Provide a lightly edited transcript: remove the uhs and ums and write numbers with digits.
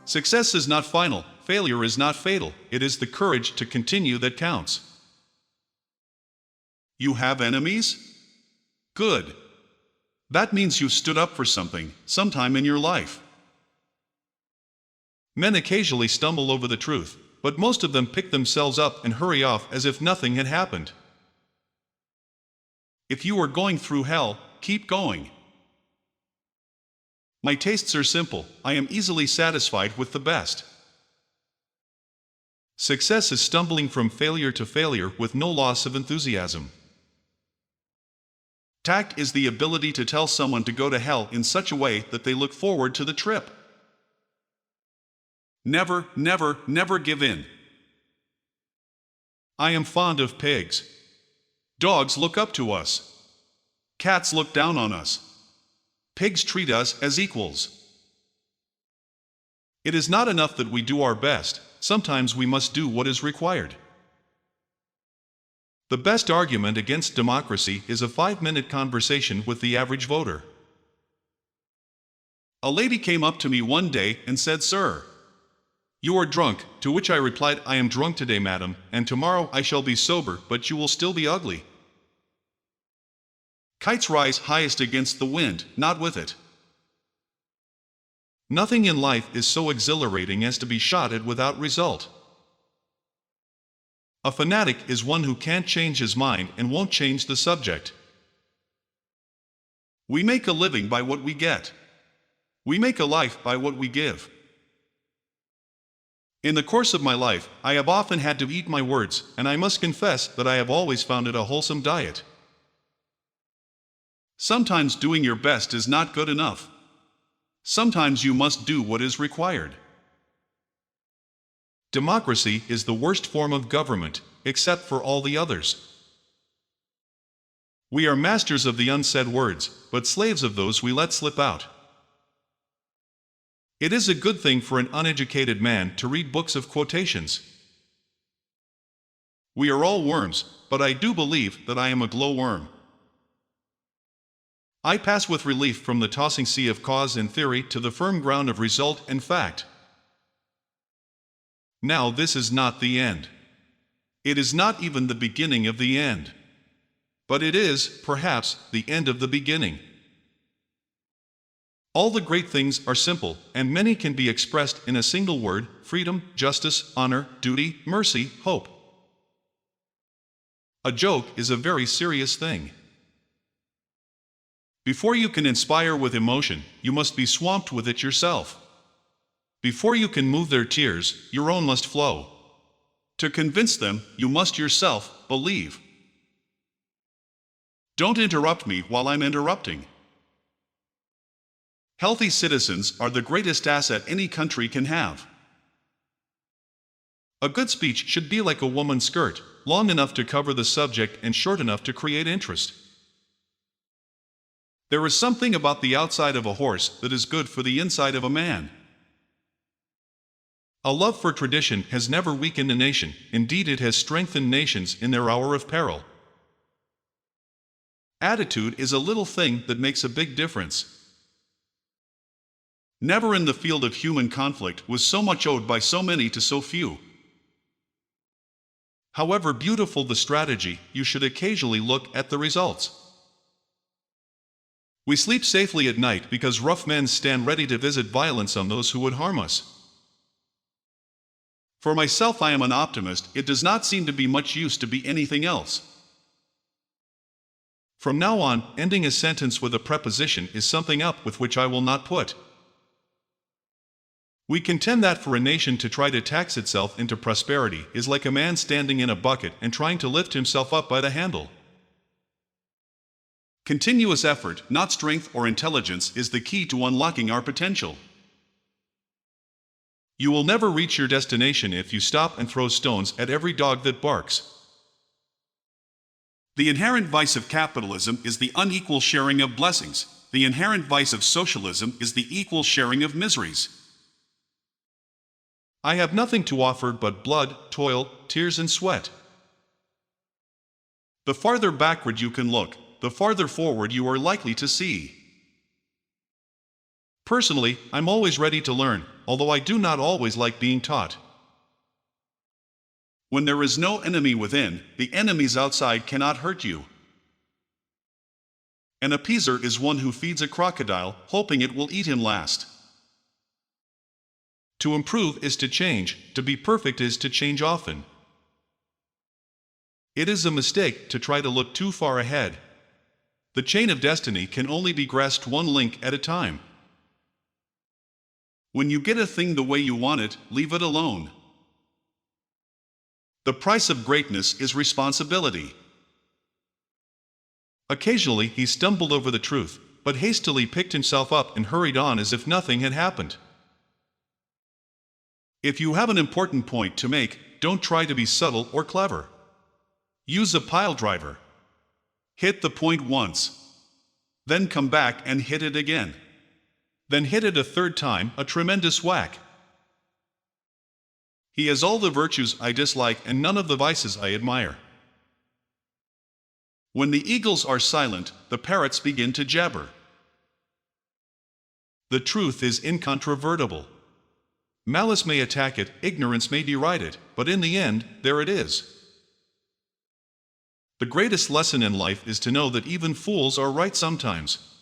Success is not final, failure is not fatal, it is the courage to continue that counts. You have enemies? Good. That means you stood up for something, sometime in your life. Men occasionally stumble over the truth, but most of them pick themselves up and hurry off as if nothing had happened. If you are going through hell, keep going. My tastes are simple, I am easily satisfied with the best. Success is stumbling from failure to failure with no loss of enthusiasm. Tact is the ability to tell someone to go to hell in such a way that they look forward to the trip. Never, never, never give in. I am fond of pigs. Dogs look up to us. Cats look down on us. Pigs treat us as equals. It is not enough that we do our best, sometimes we must do what is required. The best argument against democracy is a 5-minute conversation with the average voter. A lady came up to me one day and said, "Sir, you are drunk," to which I replied, "I am drunk today, madam, and tomorrow I shall be sober, but you will still be ugly." Kites rise highest against the wind, not with it. Nothing in life is so exhilarating as to be shot at without result. A fanatic is one who can't change his mind and won't change the subject. We make a living by what we get. We make a life by what we give. In the course of my life, I have often had to eat my words, and I must confess that I have always found it a wholesome diet. Sometimes doing your best is not good enough. Sometimes you must do what is required. Democracy is the worst form of government, except for all the others. We are masters of the unsaid words, but slaves of those we let slip out. It is a good thing for an uneducated man to read books of quotations. We are all worms, but I do believe that I am a glowworm. I pass with relief from the tossing sea of cause and theory to the firm ground of result and fact. Now this is not the end. It is not even the beginning of the end. But it is, perhaps, the end of the beginning. All the great things are simple, and many can be expressed in a single word: freedom, justice, honor, duty, mercy, hope. A joke is a very serious thing. Before you can inspire with emotion, you must be swamped with it yourself. Before you can move their tears, your own must flow. To convince them, you must yourself believe. Don't interrupt me while I'm interrupting. Healthy citizens are the greatest asset any country can have. A good speech should be like a woman's skirt, long enough to cover the subject and short enough to create interest. There is something about the outside of a horse that is good for the inside of a man. A love for tradition has never weakened a nation, indeed it has strengthened nations in their hour of peril. Attitude is a little thing that makes a big difference. Never in the field of human conflict was so much owed by so many to so few. However beautiful the strategy, you should occasionally look at the results. We sleep safely at night because rough men stand ready to visit violence on those who would harm us. For myself, I am an optimist. It does not seem to be much use to be anything else. From now on, ending a sentence with a preposition is something up with which I will not put. We contend that for a nation to try to tax itself into prosperity is like a man standing in a bucket and trying to lift himself up by the handle. Continuous effort, not strength or intelligence, is the key to unlocking our potential. You will never reach your destination if you stop and throw stones at every dog that barks. The inherent vice of capitalism is the unequal sharing of blessings. The inherent vice of socialism is the equal sharing of miseries. I have nothing to offer but blood, toil, tears, and sweat. The farther backward you can look, the farther forward you are likely to see. Personally, I'm always ready to learn, although I do not always like being taught. When there is no enemy within, the enemies outside cannot hurt you. An appeaser is one who feeds a crocodile, hoping it will eat him last. To improve is to change, to be perfect is to change often. It is a mistake to try to look too far ahead. The chain of destiny can only be grasped one link at a time. When you get a thing the way you want it, leave it alone. The price of greatness is responsibility. Occasionally he stumbled over the truth, but hastily picked himself up and hurried on as if nothing had happened. If you have an important point to make, don't try to be subtle or clever. Use a pile driver. Hit the point once. Then come back and hit it again. Then hit it a third time, a tremendous whack. He has all the virtues I dislike and none of the vices I admire. When the eagles are silent, the parrots begin to jabber. The truth is incontrovertible. Malice may attack it, ignorance may deride it, but in the end, there it is. The greatest lesson in life is to know that even fools are right sometimes.